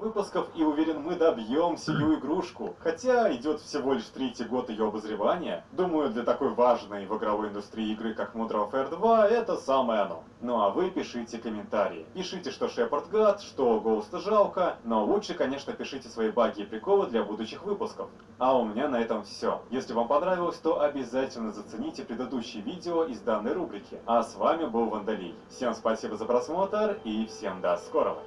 выпусков, и уверен, мы добьем сию игрушку. Хотя идет всего лишь 3-й год ее обозревания, думаю, для такой важной в игровой индустрии игры, как Modern Warfare 2, это самое оно. Ну а вы пишите комментарии. Пишите, что Шепард гад, что Гоуста жалко, но лучше, конечно, пишите свои баги и приколы для будущих выпусков. А у меня на этом все. Если вам понравилось, то обязательно зацените предыдущие видео из данной рубрики. А с вами был Вандалий. Всем спасибо за просмотр и всем до скорого.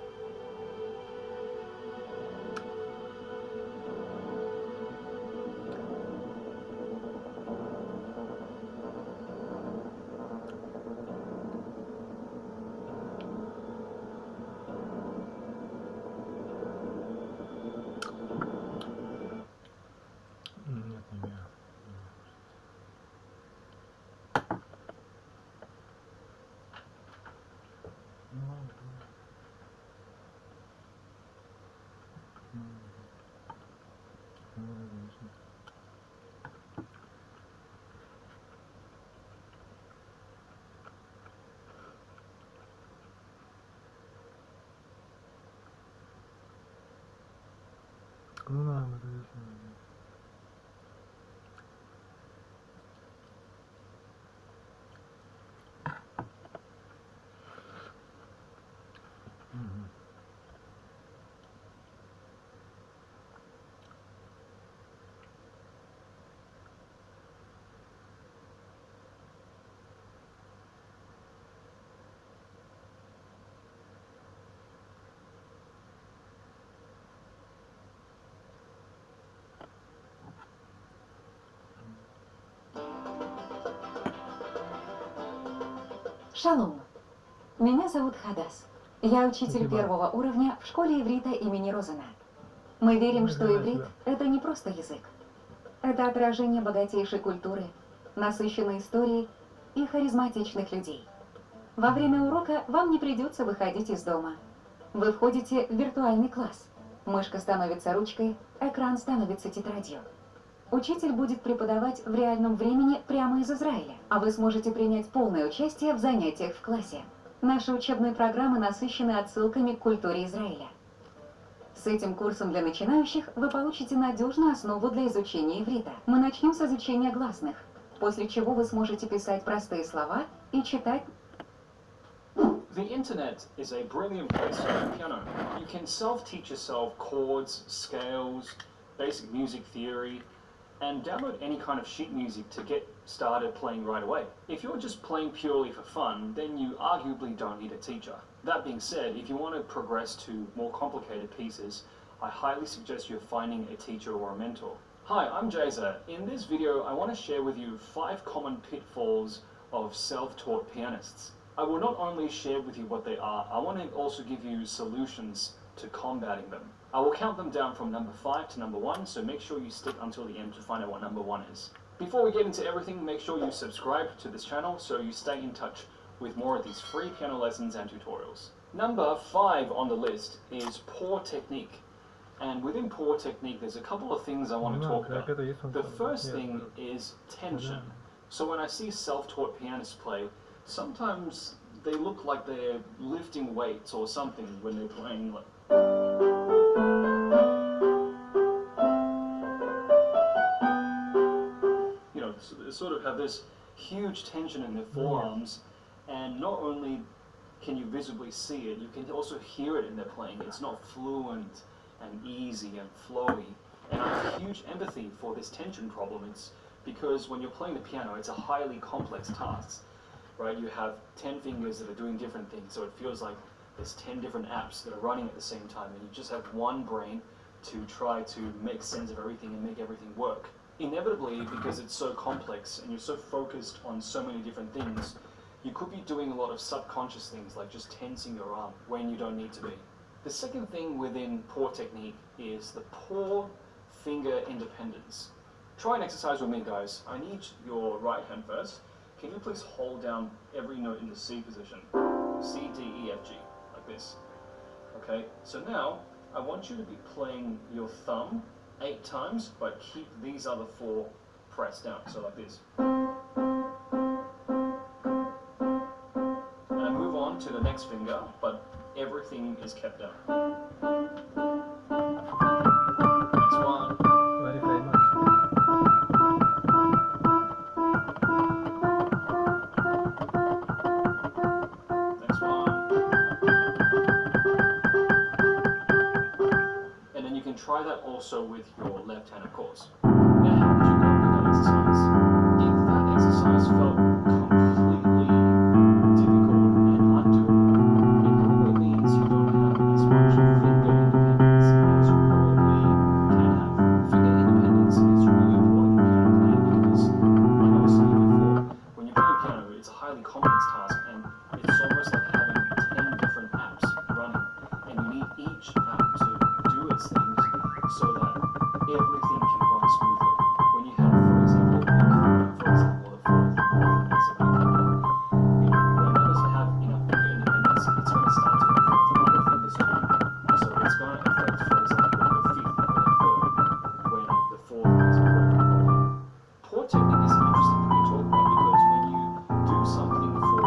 Шалом! Меня зовут Хадас. Я учитель первого уровня в школе иврита имени Розена. Мы верим, что иврит – это не просто язык. Это отражение богатейшей культуры, насыщенной историей и харизматичных людей. Во время урока вам не придется выходить из дома. Вы входите в виртуальный класс. Мышка становится ручкой, экран становится тетрадью. Учитель будет преподавать в реальном времени прямо из Израиля, а вы сможете принять полное участие в занятиях в классе. Наши учебные программы насыщены отсылками к культуре Израиля. С этим курсом для начинающих вы получите надежную основу для изучения иврита. Мы начнем с изучения гласных, после чего вы сможете писать простые слова и читать. The internet is a brilliant place to learn piano. You can self-teach yourself chords, scales, basic music theory, and download any kind of sheet music to get started playing right away. If you're just playing purely for fun, then you arguably don't need a teacher. That being said, if you want to progress to more complicated pieces, I highly suggest you're finding a teacher or a mentor. Hi, I'm Jaser. In this video, I want to share with you 5 common pitfalls of self-taught pianists. I will not only share with you what they are, I want to also give you solutions to combating them. I will count them down from number 5 to number 1, so make sure you stick until the end to find out what number 1 is. Before we get into everything, make sure you subscribe to this channel so you stay in touch with more of these free piano lessons and tutorials. Number 5 on the list is poor technique. And within poor technique, there's a couple of things I want to talk about. The first thing is tension. So when I see self-taught pianists play, sometimes they look like they're lifting weights or something when they're playing. Like so they sort of have this huge tension in their forearms, and not only can you visibly see it, you can also hear it in their playing. It's not fluent and easy and flowy, and I have huge empathy for this tension problem. It's because when you're playing the piano, it's a highly complex task, right? You have 10 fingers that are doing different things, so it feels like there's 10 different apps that are running at the same time, and you just have one brain to try to make sense of everything and make everything work. Inevitably, because it's so complex and you're so focused on so many different things, you could be doing a lot of subconscious things like just tensing your arm when you don't need to be. The second thing within poor technique is the poor finger independence. Try an exercise with me, guys. I need your right hand first. Can you please hold down every note in the C position? C, D, E, F, G, like this. Okay, so now I want you to be playing your thumb 8 times, but keep these other 4 pressed down, so like this. And I move on to the next finger, but everything is kept down. can try that also with your left hand, of course. Now, how would you go with that exercise? If that exercise felt completely difficult and undoable, it probably means you don't have as much finger independence as you probably can have. Finger independence is really important in piano playing because, like I was saying before, when you're playing piano, it's a highly complex task and it's almost like having 10 different apps running, and you need each app to do its things so that everything can run smoothly. When you have, for example, a fourth, as a weak finger, when that doesn't have enough finger independence, it's going to start to affect the other fingers too. So it's going to affect, for example, the fifth or the third, when the fourth isn't working properly. Poor technique is an interesting thing to talk about because when you do something for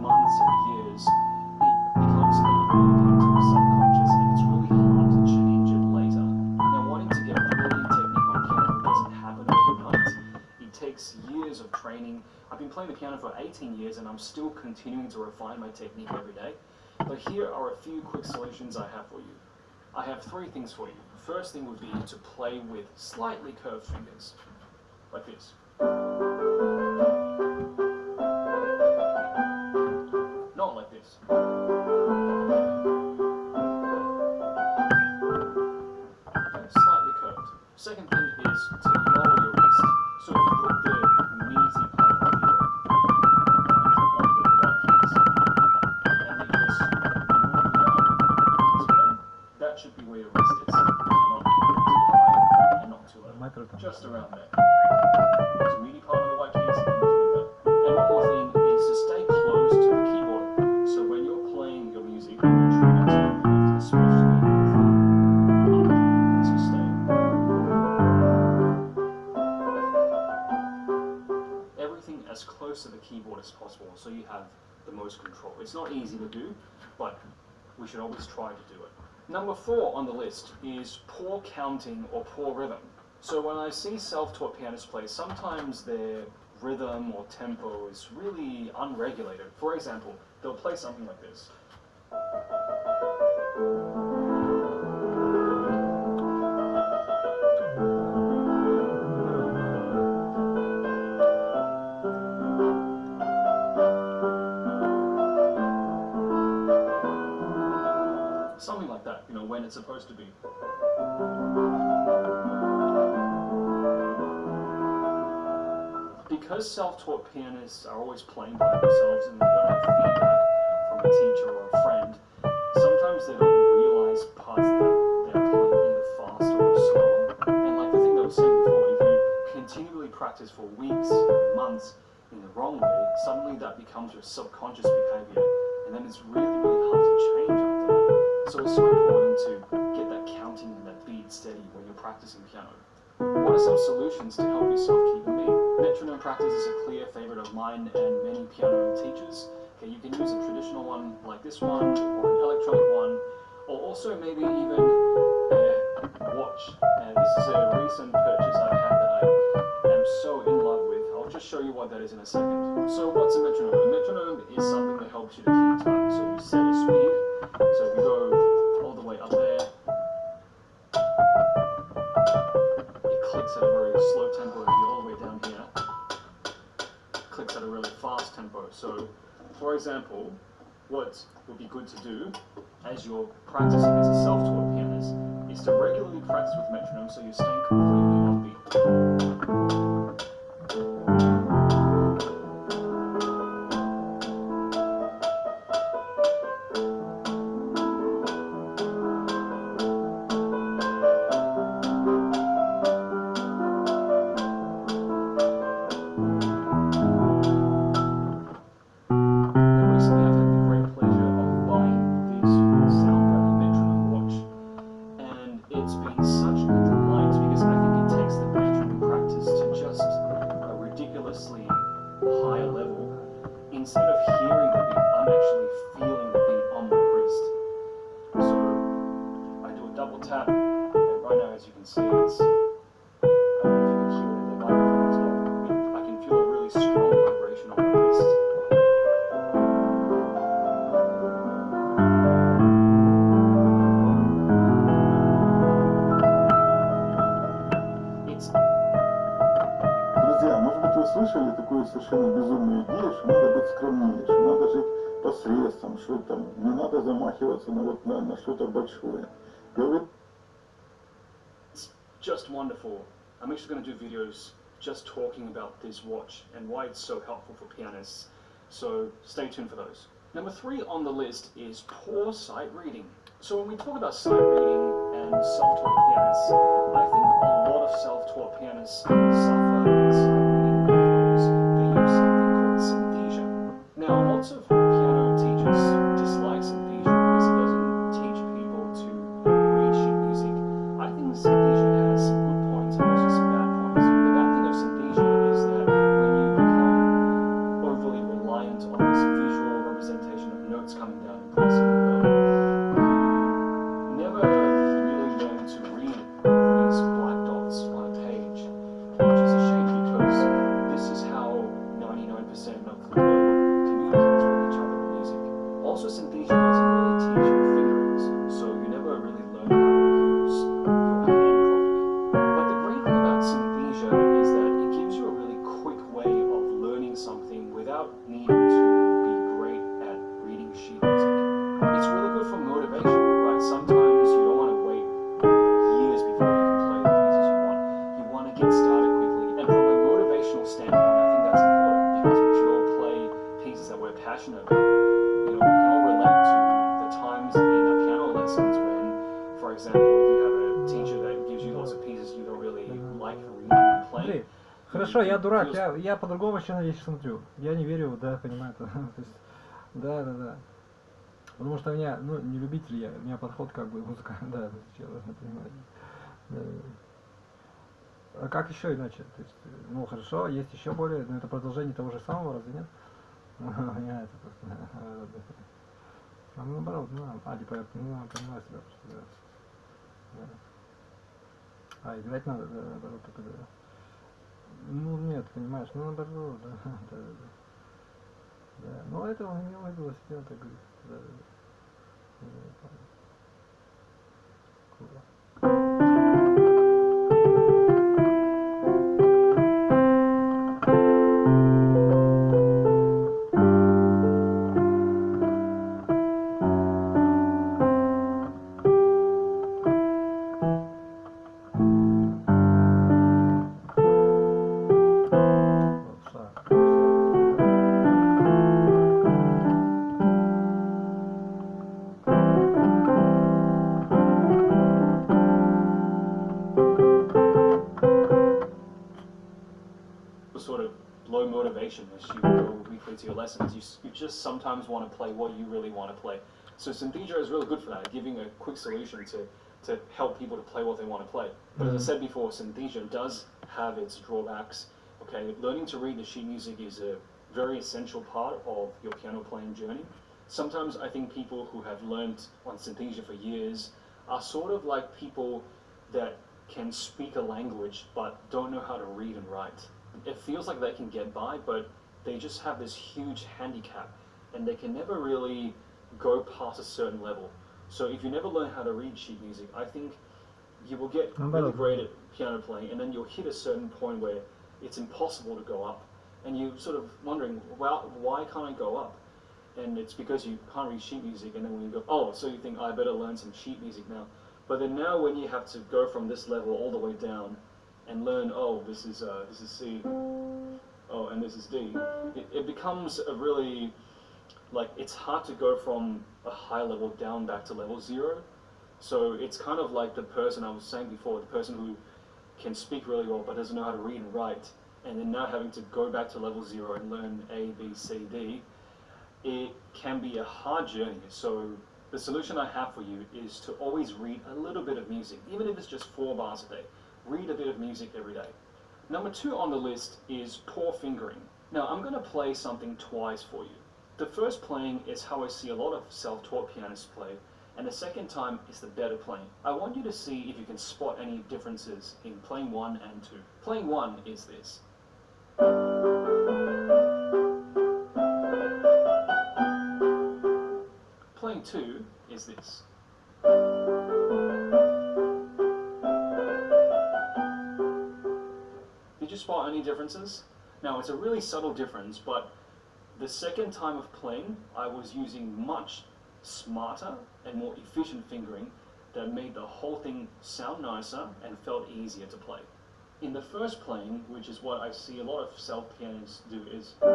months and years, it becomes ingrained into your subconscious and it's really hard to change it later. Now, wanting to get brilliant technique on piano doesn't happen overnight. It takes years of training. I've been playing the piano for 18 years and I'm still continuing to refine my technique every day. But here are a few quick solutions I have for you. I have 3 things for you. The first thing would be to play with slightly curved fingers, like this. Not like this. Okay, slightly curved. Second thing is to lower your wrist. So if you put the meaty part of your hand on the right keys, and you just move it out this way, that should be where your wrist is. So not too high and not too low. Just around there. So meaty part on the white keys and move it out. And one more thing is to stay close to the keyboard. So when you're playing your music, try not to move, especially from up. So stay. Everything as close to the keyboard as possible so you have the most control. It's not easy to do, but we should always try to do it. Number 4 on the list is poor counting or poor rhythm. So when I see self-taught pianists play, sometimes their rhythm or tempo is really unregulated. For example, they'll play something like this. Something like that, when it's supposed to be. Because self-taught pianists are always playing by themselves and they don't have feedback from a teacher or a friend, sometimes they don't realize parts that they're playing either faster or slower. And like the thing that I was saying before, if you continually practice for weeks and months in the wrong way, suddenly that becomes your subconscious behavior, and then it's really, really hard to change after that. So it's so important to get that counting and that beat steady when you're practicing piano. What are some solutions to help yourself keep a beat? Metronome practice is a clear favorite of mine and many piano teachers. Okay, you can use a traditional one like this one, or an electronic one, or also maybe even a watch. And this is a recent purchase I've had that I am so in love with. I'll just show you what that is in a second. So what's a metronome? A metronome is something that helps you to keep time. So you set a speed. So if you go all the way up there, it clicks at a very slow tempo. If you're all the way down here, it clicks at a really fast tempo. So, for example, what would be good to do as you're practicing as a self-taught pianist is to regularly practice with metronome so you're staying completely on beat. слышали такую совершенно безумную идею, что надо быть скромнее, что надо жить посредством, что там не надо замахиваться на что-то большое. Я говорю, It's just wonderful. I'm actually going to do videos just talking about this watch and why it's so helpful for pianists. So stay tuned for those. Number 3 on the list is poor sight reading. So when we talk about sight reading and self-taught pianists, I think a lot of self-taught pianists suffer in sight reading because they use something called synesthesia. Now, lots of piano teachers dislike synesthesia because it doesn't teach people to read sheet music. I think synesthesia has some good points and also some bad points. The bad thing of synesthesia is that when you become overly reliant on this visual representation of notes coming down and pressing the note, you never really learn to read these black dots on a page, which is a shame because this is how 99% of the world communicates with each other in music. Also, synesthesia doesn't really teach you fingerings, so you never really learn how to use your hand properly. But the great thing about synesthesia is that it gives you a really quick way of learning something without needing to be great at reading sheet music. It's really good for motivation, right? Sometimes you don't want to wait years before you can play the pieces you want. You want to get started quickly. And from a motivational standpoint, I think that's important because we should all play pieces that we're passionate about. You know, we can all relate to the times in our piano lessons when, for example, if you have a teacher that gives you lots of pieces you don't really like reading and playing. Андрей, хорошо, я дурак, я по-другому вообще на вещи смотрю. Я не верю, да, понимаю. То есть, да. Потому что у меня, ну, не любитель я, у меня подход как бы музыкальный, да, я должен понимать. Да. А как еще иначе? То есть, ну, хорошо, есть еще более, но это продолжение того же самого, разве нет? Я это просто, а наоборот, типа, понимаю себя просто, да. А, играть надо, да, наоборот, только, да. Ну, нет, понимаешь, ну, наоборот, да. Да, но это он имел в виду, сидел, так говорит, да. Sort of low motivation as you go weekly to your lessons. You just sometimes want to play what you really want to play. So synesthesia is really good for that, giving a quick solution to help people to play what they want to play. But as I said before, synesthesia does have its drawbacks. Okay, learning to read the sheet music is a very essential part of your piano playing journey. Sometimes I think people who have learned on synesthesia for years are sort of like people that can speak a language but don't know how to read and write. It feels like they can get by, but they just have this huge handicap and they can never really go past a certain level. So if you never learn how to read sheet music, I think you will get really great at piano playing and then you'll hit a certain point where it's impossible to go up. And you're sort of wondering, well, why can't I go up? And it's because you can't read sheet music, and then when you go, oh, so you think, I better learn some sheet music now. But then now when you have to go from this level all the way down and learn, oh, this is C, oh, and this is D, it becomes a really, like, it's hard to go from a high level down back to level 0. So it's kind of like the person I was saying before, the person who can speak really well but doesn't know how to read and write, and then now having to go back to level 0 and learn A, B, C, D, it can be a hard journey. So the solution I have for you is to always read a little bit of music, even if it's just 4 bars a day. Read a bit of music every day. Number 2 on the list is poor fingering. Now I'm going to play something twice for you. The first playing is how I see a lot of self-taught pianists play, and the second time is the better playing. I want you to see if you can spot any differences in playing 1 and 2. Playing 1 is this. Playing 2 is this. Did you spot any differences? Now it's a really subtle difference, but the second time of playing, I was using much smarter and more efficient fingering that made the whole thing sound nicer and felt easier to play. In the first playing, which is what I see a lot of self-pianists do, is... Do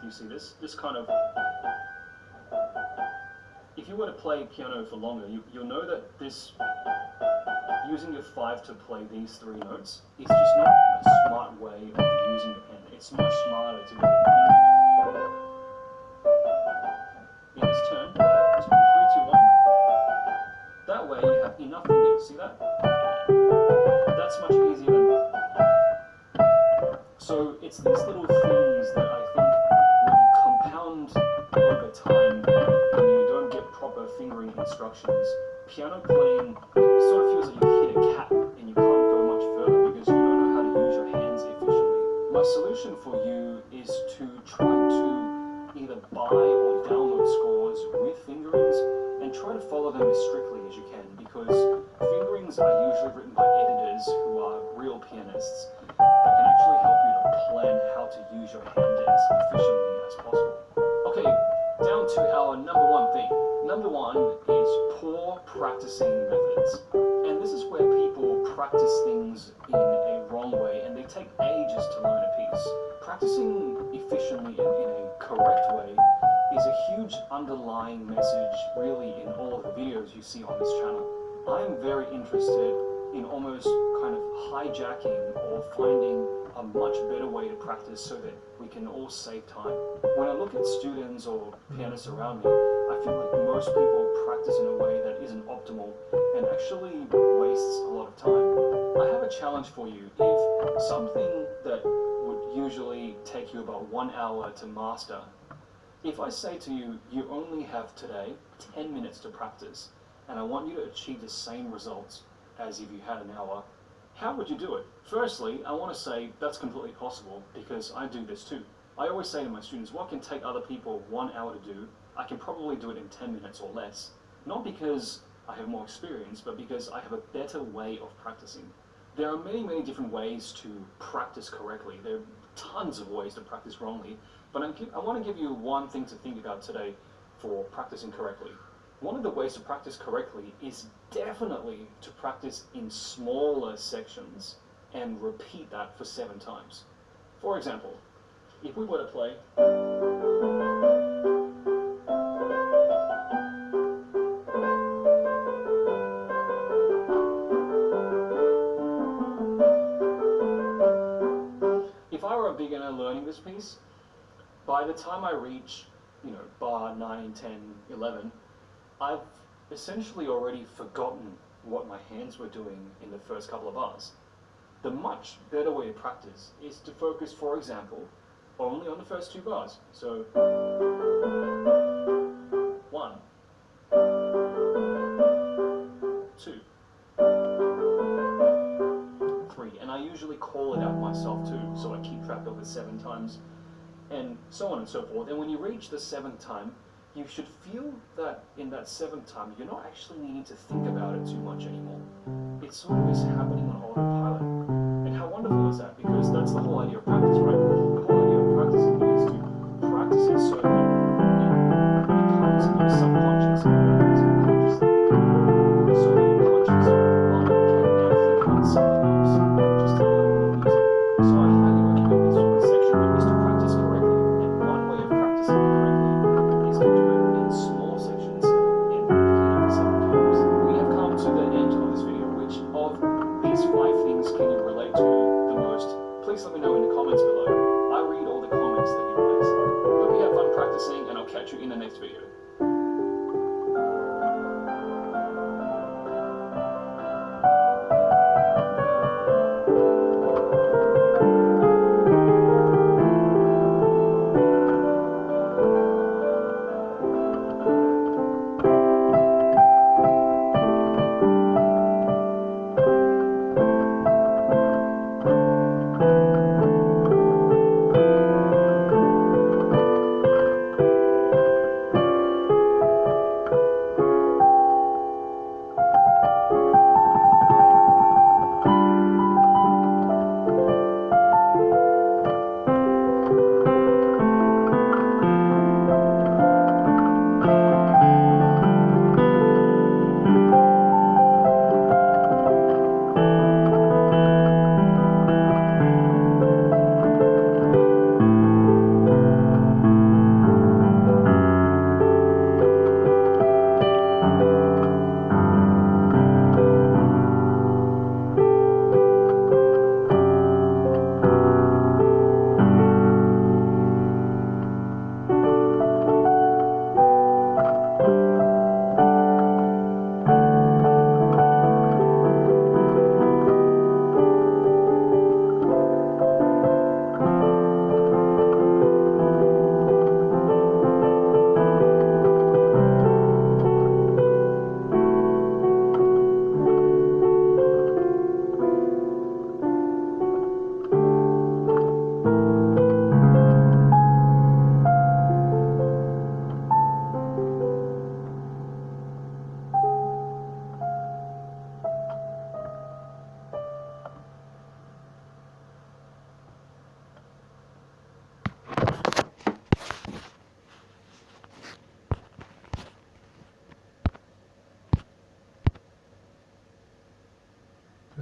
you see this? This kind of... If you were to play piano for longer, you'll know that this... Using your 5 to play these 3 notes is just not a smart way of using the pen. It's much smarter to go in this turn, 2, 3, 2, 1. That way you have enough fingers. See that? That's much easier than... So it's these little things that I think when you compound over time and you don't get proper fingering instructions, piano playing sort of feels like you hit a cap and you can't go much further because you don't know how to use your hands efficiently. My solution for you is to try to either buy or download scores with fingerings and try to follow them as strictly as you can, because fingerings are usually written by editors who are real pianists that can actually help you to plan how to use your hand as efficiently as possible. Okay, down to our number 1 thing. Number 1 is poor practicing methods. And this is where people practice things in a wrong way and they take ages to learn a piece. Practicing efficiently and in a correct way is a huge underlying message really in all of the videos you see on this channel. I'm very interested in almost kind of hijacking or finding a much better way to practice so that we can all save time. When I look at students or pianists around me, I feel like most people practice in a way that isn't optimal and actually wastes a lot of time. I have a challenge for you. If something that would usually take you about 1 hour to master, if I say to you, you only have today 10 minutes to practice, and I want you to achieve the same results as if you had an hour, how would you do it? Firstly, I want to say that's completely possible because I do this too. I always say to my students, what can take other people 1 hour to do, I can probably do it in 10 minutes or less. Not because I have more experience, but because I have a better way of practicing. There are many, many different ways to practice correctly. There are tons of ways to practice wrongly, but I want to give you one thing to think about today for practicing correctly. One of the ways to practice correctly is definitely to practice in smaller sections and repeat that for 7 times. For example, if we were to play... If I were a beginner learning this piece, by the time I reach, bar 9, 10, 11, I've essentially already forgotten what my hands were doing in the first couple of bars. The much better way to practice is to focus, for example, only on the first 2 bars. So, 1, 2, 3, and I usually call it out myself too, so I keep track of it 7 times, and so on and so forth. And when you reach the 7th time, you should feel that in that 7th time, you're not actually needing to think about it too much anymore. It sort of is happening on autopilot. And how wonderful is that? Because that's the whole idea of practice, right? The whole idea of practicing is to practice it so that it becomes in your subconscious and consciously. So that your conscious mind can now think about something else, just to learn more music. So I highly recommend this section is to practice correctly. And one way of practicing correctly is to do it in small sections and repeat it for 7 times. We have come to the end of this video. Which of these 5 things can you relate to the most? Please let me know in the comments below. I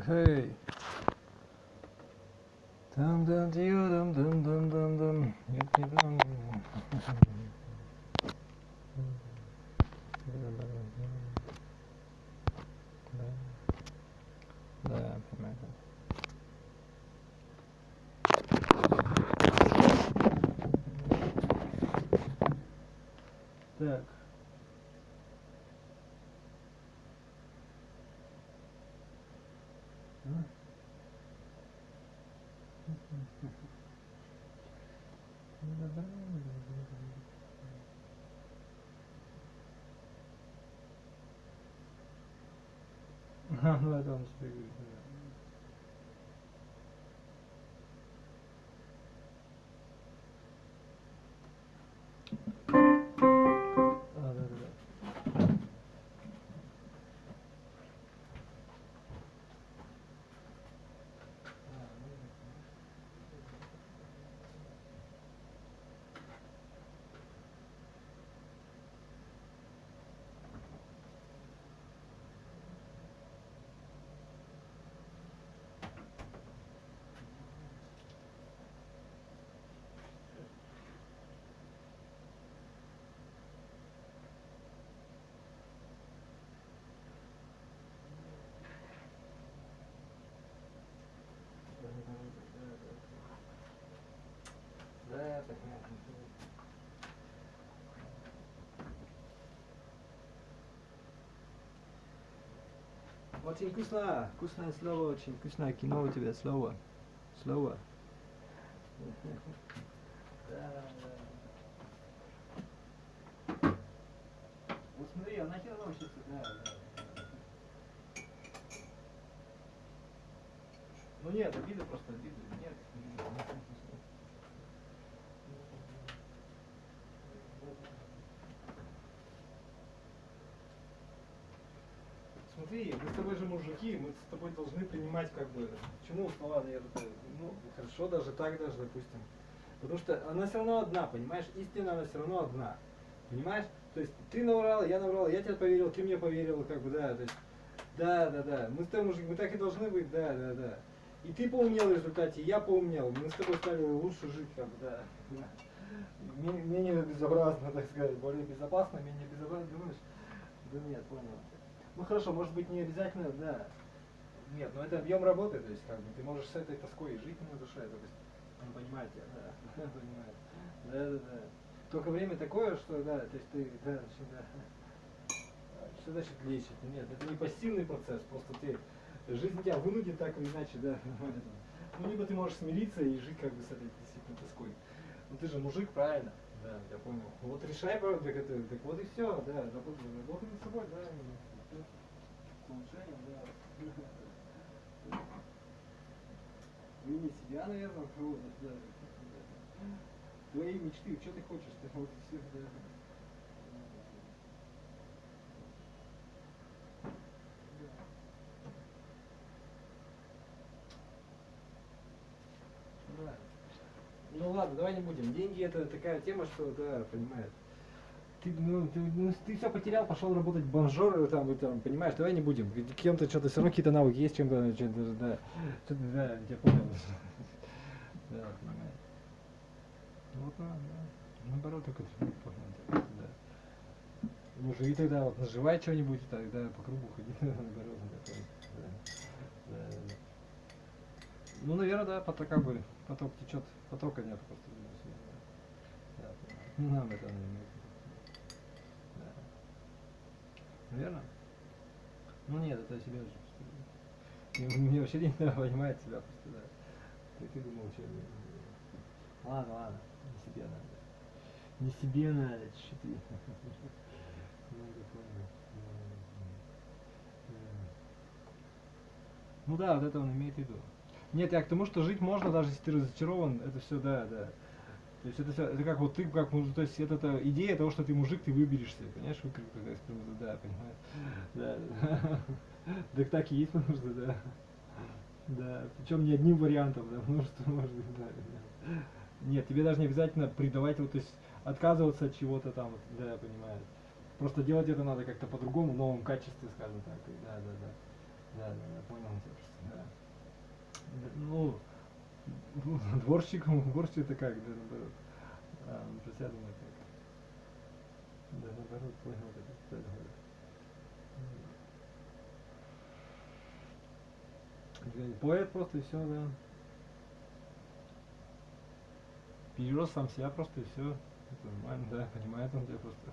Hey. Dum dum dum dum dum dum dum. Да, понимаю. Так. Ну это он себе говорит. Да. Да, понятно. Очень вкусно, вкусное слово, очень вкусное кино у тебя, слово. Слово. Да. Вот смотри, а нахер оно учится? Да. Ну нет, обиды просто, обиды. Нет. Смотри, мы с тобой же мужики, мы с тобой должны принимать как бы, почему слова, ну хорошо, даже так даже, допустим. Потому что она все равно одна, понимаешь, истина она все равно одна. Понимаешь? То есть ты наврал, я тебе поверил, ты мне поверил, как бы, да, то есть, да. Мы с тобой мужики, мы так и должны быть, да. И ты поумнел в результате, и я поумнел, мы с тобой стали лучше жить, как бы, да. Менее безобразно, так сказать, более безопасно, менее безопасно, думаешь? Да нет, понял. Ну хорошо, может быть не обязательно, да. Нет, но это объем работы, то есть как бы ты можешь с этой тоской и жить на душе, то есть он понимает тебя, да, понимает. Да. Только время такое, что да, то есть ты, да. Что значит лечит? Нет, это не пассивный процесс, просто ты, жизнь тебя вынудит так или иначе, да. Ну либо ты можешь смириться и жить как бы с этой действительно тоской. Ну ты же мужик, правильно? Да, я понял. Вот решай, так вот и все, да, работай над собой, да. Улучшением, да. Вини себя, наверное, кого-то, да. Твои мечты, что ты хочешь, ты вот все, да. Да. Ну ладно, давай не будем. Деньги это такая тема, что, да, понимаешь. Ты все потерял, пошел работать бомжом, там, понимаешь, давай не будем. Кем-то что-то, все равно какие-то навыки есть, чем-то, да. Да, я понял. Да, понимаешь. Вот, да. Наоборот, только да. Ну, живи тогда, вот, наживай что-нибудь, тогда по кругу ходи, наоборот, да. Ну, наверное, да, как бы, поток течет, потока нет просто. Да, ну, нам это не имеет. Наверное? Ну нет, это себя же. Мне вообще не надо понимать себя просто, да. Ты думал, что я... Ладно, не себе надо. Не себе надо, что ты. Ну да, вот это он имеет в виду. Нет, я к тому, что жить можно, даже если ты разочарован, это все, да. То есть это все, это как вот ты, как мужик, то есть это идея того, что ты мужик, ты выберешься, понимаешь, да, понимаешь, да. Так так и есть, потому что, да. Да, причем не одним вариантом, да, множество может быть, да. Нет, тебе даже не обязательно предавать, вот, то есть отказываться от чего-то там, вот, да, я понимаю. Просто делать это надо как-то по-другому, в новом качестве, скажем так, да. Да, я понял тебя просто, да. Ну, дворщик это как, да, наоборот. Просто я думаю, как. Да, наоборот, понял это, правильно говорю. Поэт просто и все, да. Перерос сам себя просто и все. Это нормально, да, понимает он тебя просто.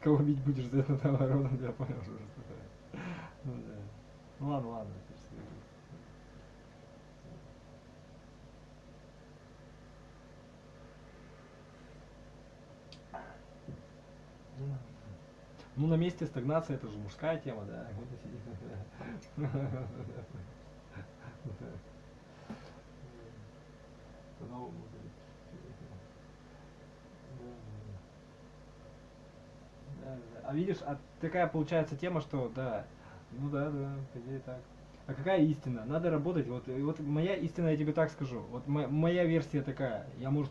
Кого бить будешь за это наоборот, я понял, что просто. Ну да. Ну ладно, ну, на месте стагнация, это же мужская тема, да. Вот и сидит. А видишь, такая получается тема, что да, ну да, по идее так. А какая истина? Надо работать. Вот моя истина, я тебе так скажу. Вот моя версия такая. Я, может,